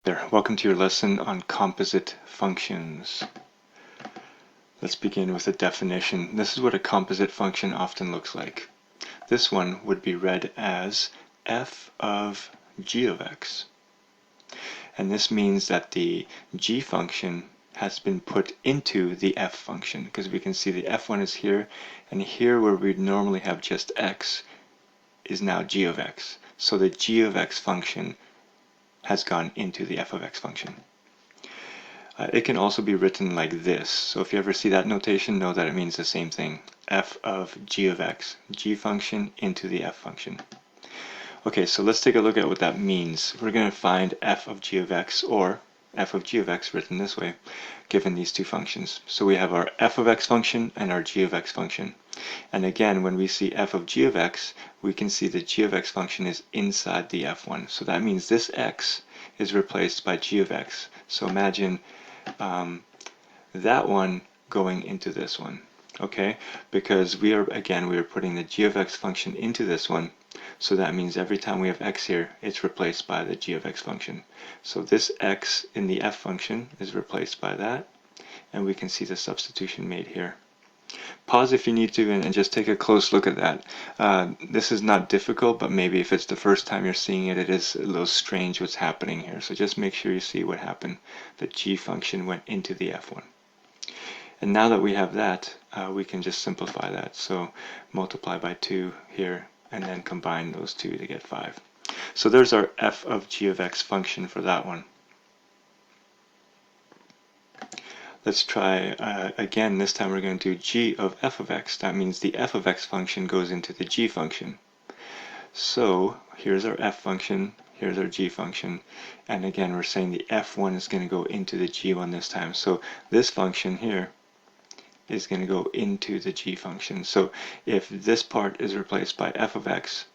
There. Welcome to your lesson on composite functions. Let's begin with a definition. This is what a composite function often looks like. This one would be read as f of g of x. And this means that the g function has been put into the f function, because we can see the f1 is here, and here where we'd normally have just x is now g of x. So the g of x function has gone into the f of x function. It can also be written like this. So if you ever see that notation, know that it means the same thing. F of g of x, g function into the f function. Okay, so let's take a look at what that means. We're going to find f of g of x, or f of g of x written this way, given these two functions. So we have our f of x function and our g of x function. And again, when we see f of g of x, we can see the g of x function is inside the f1. So that means this x is replaced by g of x. So imagine that one going into this one, okay? Because we are putting the g of x function into this one, so that means every time we have x here, it's replaced by the g of x function. So this x in the f function is replaced by that, and we can see the substitution made here. Pause if you need to and just take a close look at that. This is not difficult, but maybe if it's the first time you're seeing it, it is a little strange what's happening here. So just make sure you see what happened. The g function went into the f1. And now that we have that, we can just simplify that. So multiply by 2 here, and then combine those two to get 5. So there's our f of g of x function for that one. Let's try again. This time we're going to do g of f of x. That means the f of x function goes into the g function. So here's our f function, here's our g function, and again we're saying the f1 is going to go into the g1 this time. So this function here is going to go into the g function. So if this part is replaced by f of x,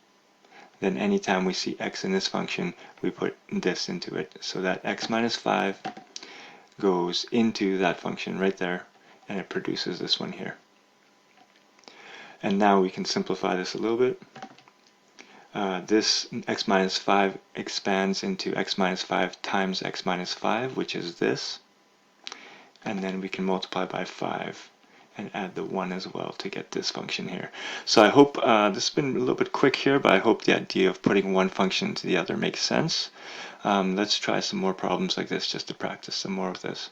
then anytime we see x in this function, we put this into it. So that x minus 5 goes into that function right there, and it produces this one here. And now we can simplify this a little bit. This x minus 5 expands into x minus 5 times x minus 5, which is this. And then we can multiply by 5 and add the 1 as well to get this function here. So I hope this has been a little bit quick here, but I hope the idea of putting one function into the other makes sense. Let's try some more problems like this just to practice some more of this.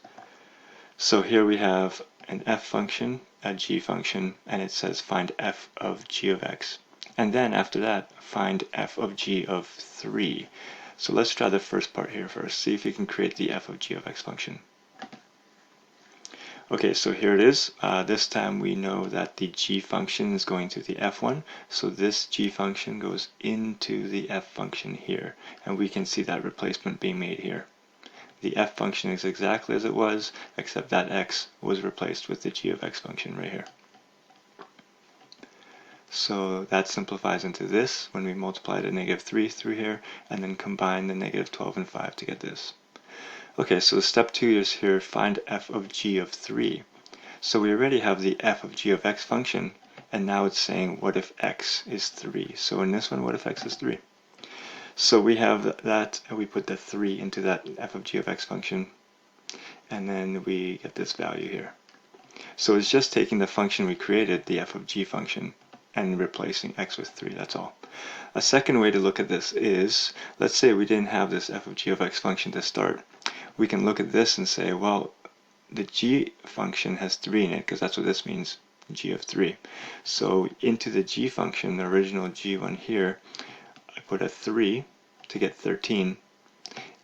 So here we have an f function, a g function, and it says find f of g of x. And then after that, find f of g of 3. So let's try the first part here first. See if we can create the f of g of x function. Okay, so here it is. This time we know that the g function is going to the f1, so this g function goes into the f function here, and we can see that replacement being made here. The f function is exactly as it was, except that x was replaced with the g of x function right here. So that simplifies into this when we multiply the negative 3 through here, and then combine the negative 12 and 5 to get this. Okay, so step 2 is here, find f of g of 3. So we already have the f of g of x function, and now it's saying what if x is 3. So in this one, what if x is 3? So we have that, and we put the 3 into that f of g of x function, and then we get this value here. So it's just taking the function we created, the f of g function, and replacing x with 3, that's all. A second way to look at this is, let's say we didn't have this f of g of x function to start. We can look at this and say, well, the g function has 3 in it, because that's what this means, g of 3. So into the g function, the original g1 here, I put a 3 to get 13,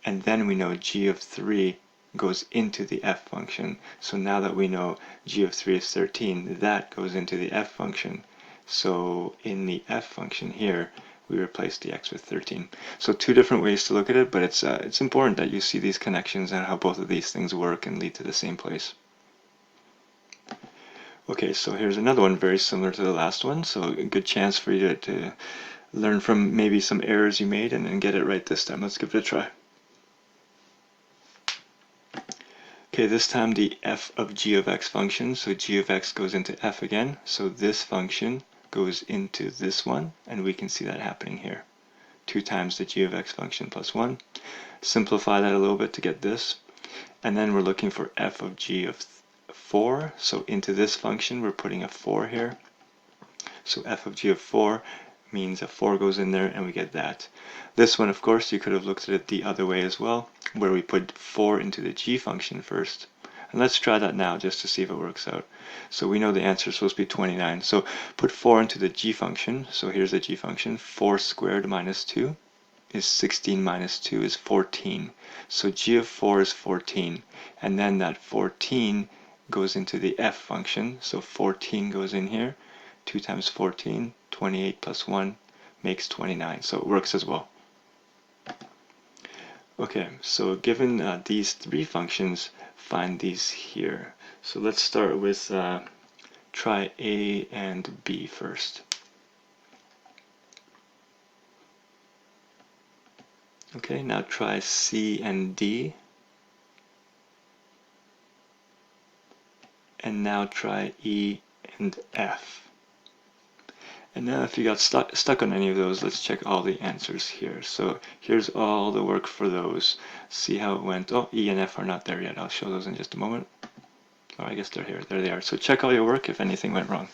and then we know g of 3 goes into the f function. So now that we know g of 3 is 13, that goes into the f function. So in the f function here, we replace the x with 13. So two different ways to look at it, but it's important that you see these connections and how both of these things work and lead to the same place. Okay, so here's another one very similar to the last one, so a good chance for you to learn from maybe some errors you made and then get it right this time. Let's give it a try. Okay, this time the f of g of x function, so g of x goes into f again, so this function goes into this one, and we can see that happening here. 2 times the g of x function plus 1. Simplify that a little bit to get this. And then we're looking for f of g of 4. So into this function, we're putting a 4 here. So f of g of 4 means a 4 goes in there, and we get that. This one, of course, you could have looked at it the other way as well, where we put 4 into the g function first. And let's try that now just to see if it works out. So we know the answer is supposed to be 29. So put 4 into the g function. So here's the g function. 4 squared minus 2 is 16 minus 2 is 14. So g of 4 is 14. And then that 14 goes into the f function. So 14 goes in here. 2 times 14, 28 plus 1 makes 29. So it works as well. Okay, so given these three functions, find these here. So let's start with try A and B first. Okay, now try C and D. And now try E and F. And now if you got stuck on any of those, let's check all the answers here. So here's all the work for those. See how it went. Oh, E and F are not there yet. I'll show those in just a moment. Oh, I guess they're here. There they are. So check all your work if anything went wrong.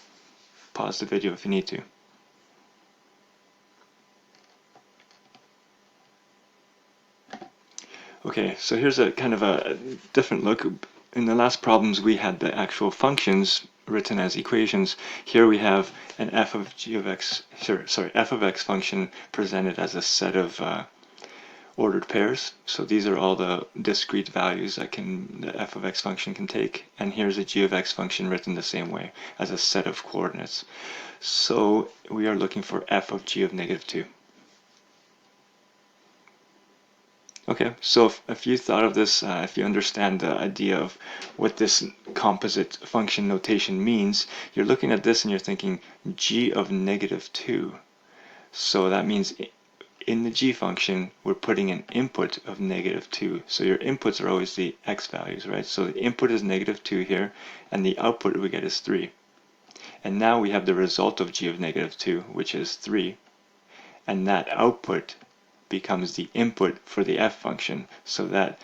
Pause the video if you need to. Okay, so here's a kind of a different look. In the last problems we had the actual functions written as equations. Here we have an f of g of x, f of x function presented as a set of ordered pairs. So these are all the discrete values that the f of x function can take. And here's a g of x function written the same way as a set of coordinates. So we are looking for f of g of negative 2. Okay, so if you thought of this, if you understand the idea of what this composite function notation means, you're looking at this and you're thinking g of negative 2. So that means in the g function, we're putting an input of negative 2. So your inputs are always the x values, right? So the input is negative 2 here, and the output we get is 3. And now we have the result of g of negative 2, which is 3. And that output becomes the input for the f function, so that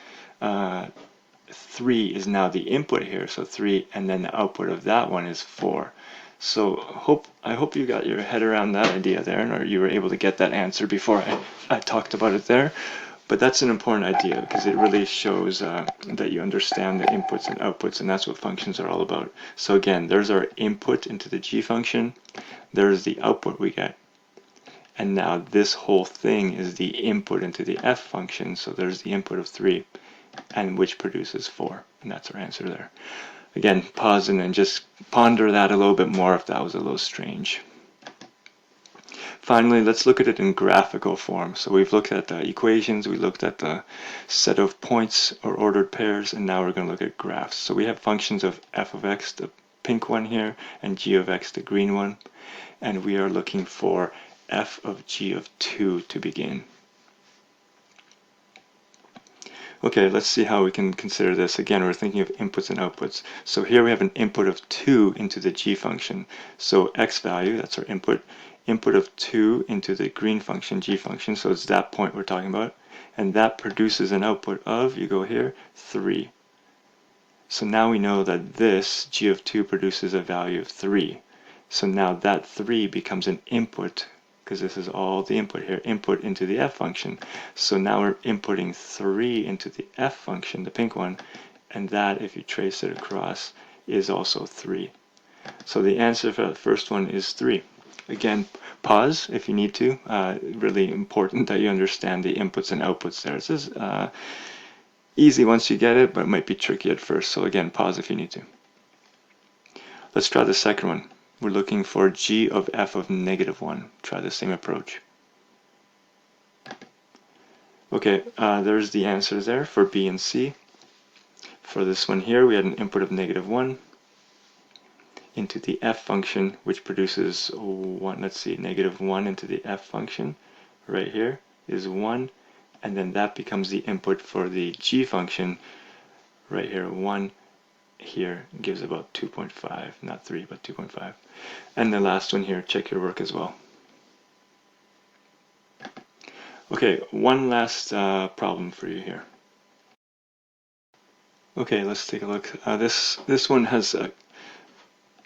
3 is now the input here, so 3, and then the output of that one is 4. So I hope you got your head around that idea there, or you were able to get that answer before I talked about it there. But that's an important idea because it really shows that you understand the inputs and outputs, and that's what functions are all about. So again, there's our input into the g function, there's the output we get. And now this whole thing is the input into the f function, so there's the input of 3, and which produces 4, and that's our answer there. Again, pause and then just ponder that a little bit more if that was a little strange. Finally, let's look at it in graphical form. So we've looked at the equations, we looked at the set of points or ordered pairs, and now we're going to look at graphs. So we have functions of f of x, the pink one here, and g of x, the green one, and we are looking for f of g of 2 to begin. Okay, let's see how we can consider this. Again, we're thinking of inputs and outputs. So here we have an input of 2 into the g function. So x value, that's our input of 2 into the green function, g function, so it's that point we're talking about. And that produces an output of, you go here, 3. So now we know that this g of 2 produces a value of 3. So now that 3 becomes an input, because this is all the input here, input into the f function. So now we're inputting 3 into the f function, the pink one, and that, if you trace it across, is also 3. So the answer for the first one is 3. Again, pause if you need to. Really important that you understand the inputs and outputs there. This is easy once you get it, but it might be tricky at first. So again, pause if you need to. Let's try the second one. We're looking for g of f of negative 1. Try the same approach. Okay, there's the answers there for B and C. For this one here, we had an input of negative 1 into the f function, which produces 1. Let's see, negative 1 into the f function right here is 1, and then that becomes the input for the g function right here, 1 here gives about 2.5, not 3, but 2.5. And the last one here, check your work as well. Okay, one last problem for you here. Okay, let's take a look. This one has a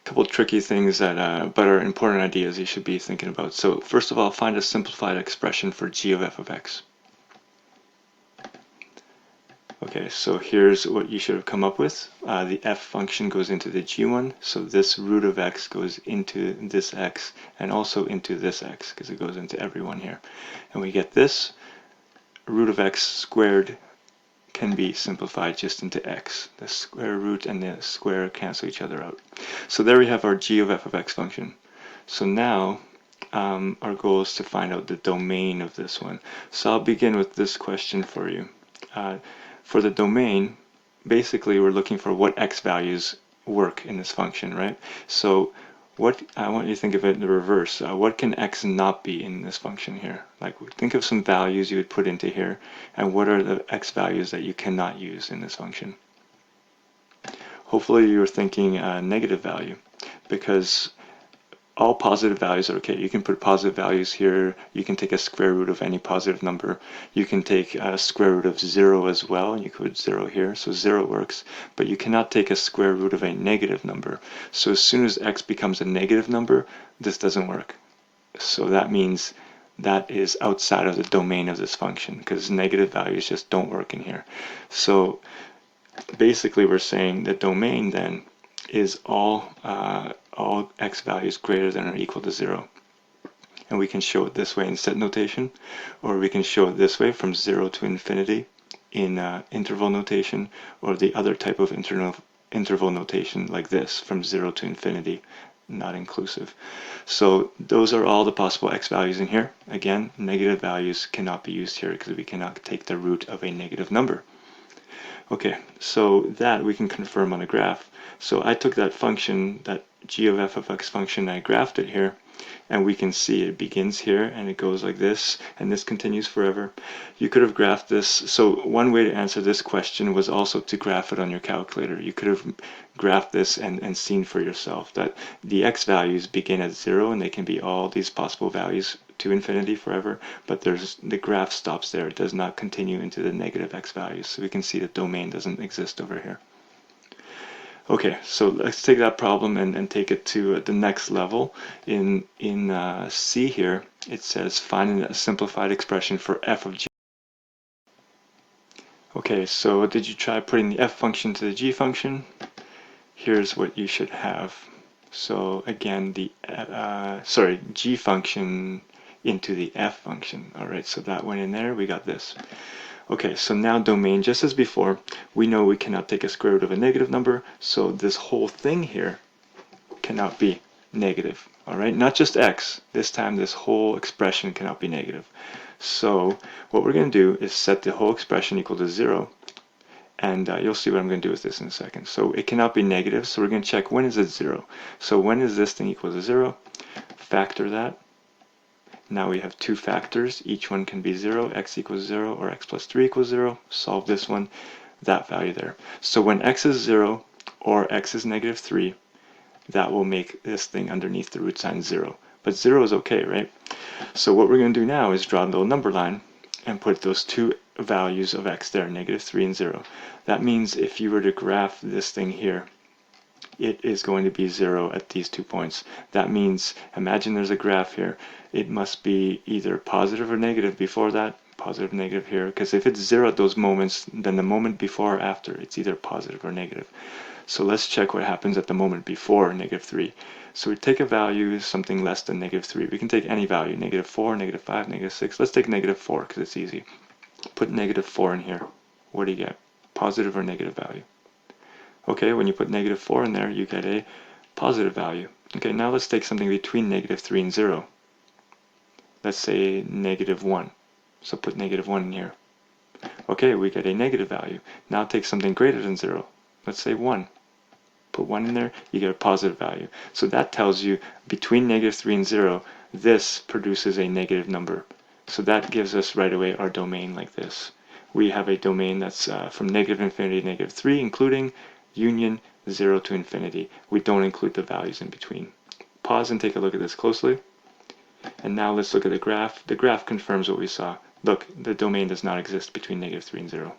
couple tricky things that but are important ideas you should be thinking about. So first of all, find a simplified expression for g of f of x. Okay, so here's what you should have come up with. The f function goes into the g one, so this root of x goes into this x and also into this x because it goes into every one here. And we get this root of x squared can be simplified just into x. The square root and the square cancel each other out. So there we have our g of f of x function. So now our goal is to find out the domain of this one. So I'll begin with this question for you. For the domain, basically we're looking for what x values work in this function, right? So what I want you to think of it in the reverse. What can x not be in this function here? Like think of some values you would put into here, and what are the x values that you cannot use in this function? Hopefully you're thinking negative value, because all positive values are okay. You can put positive values here. You can take a square root of any positive number. You can take a square root of 0 as well, and you could put 0 here, so 0 works. But you cannot take a square root of a negative number. So as soon as x becomes a negative number, this doesn't work. So that means that is outside of the domain of this function, because negative values just don't work in here. So basically we're saying the domain then is all x values greater than or equal to 0. And we can show it this way in set notation, or we can show it this way from 0 to infinity in interval notation, or the other type of interval notation like this, from 0 to infinity, not inclusive. So those are all the possible x values in here. Again, negative values cannot be used here because we cannot take the root of a negative number. Okay, so that we can confirm on a graph. So I took that function, that g of f of x function, I graphed it here, and we can see it begins here and it goes like this, and this continues forever. You could have graphed this. So one way to answer this question was also to graph it on your calculator. You could have graphed this and seen for yourself that the x values begin at 0 and they can be all these possible values to infinity forever, but the graph stops there. It does not continue into the negative x values. So we can see the domain doesn't exist over here. Okay, so let's take that problem and take it to the next level. In C here, it says find a simplified expression for f of g. Okay, so did you try putting the f function to the g function? Here's what you should have. So again, the g function into the f function. All right, so that went in there. We got this. Okay, so now domain, just as before, we know we cannot take a square root of a negative number, so this whole thing here cannot be negative. All right, not just x. This time this whole expression cannot be negative. So what we're going to do is set the whole expression equal to 0, and you'll see what I'm going to do with this in a second. So it cannot be negative, so we're going to check when is it 0. So when is this thing equal to 0? Factor that. Now we have two factors. Each one can be 0, x equals 0, or x plus 3 equals 0. Solve this one, that value there. So when x is 0 or x is negative 3, that will make this thing underneath the root sign 0. But 0 is okay, right? So what we're going to do now is draw a little number line and put those two values of x there, negative 3 and 0. That means if you were to graph this thing here, it is going to be 0 at these 2 points. That means, imagine there's a graph here. It must be either positive or negative before that, positive, negative here, because if it's 0 at those moments, then the moment before or after, it's either positive or negative. So let's check what happens at the moment before negative 3. So we take a value, something less than negative 3. We can take any value, negative 4, negative 5, negative 6. Let's take negative 4 because it's easy. Put negative 4 in here. What do you get? Positive or negative value? Okay, when you put negative 4 in there, you get a positive value. Okay, now let's take something between negative 3 and 0. Let's say negative 1. So put negative 1 in here. Okay, we get a negative value. Now take something greater than 0. Let's say 1. Put 1 in there, you get a positive value. So that tells you between negative 3 and 0, this produces a negative number. So that gives us right away our domain like this. We have a domain that's from negative infinity to negative 3, including union 0 to infinity. We don't include the values in between. Pause and take a look at this closely. And now let's look at the graph. The graph confirms what we saw. Look, the domain does not exist between negative 3 and 0.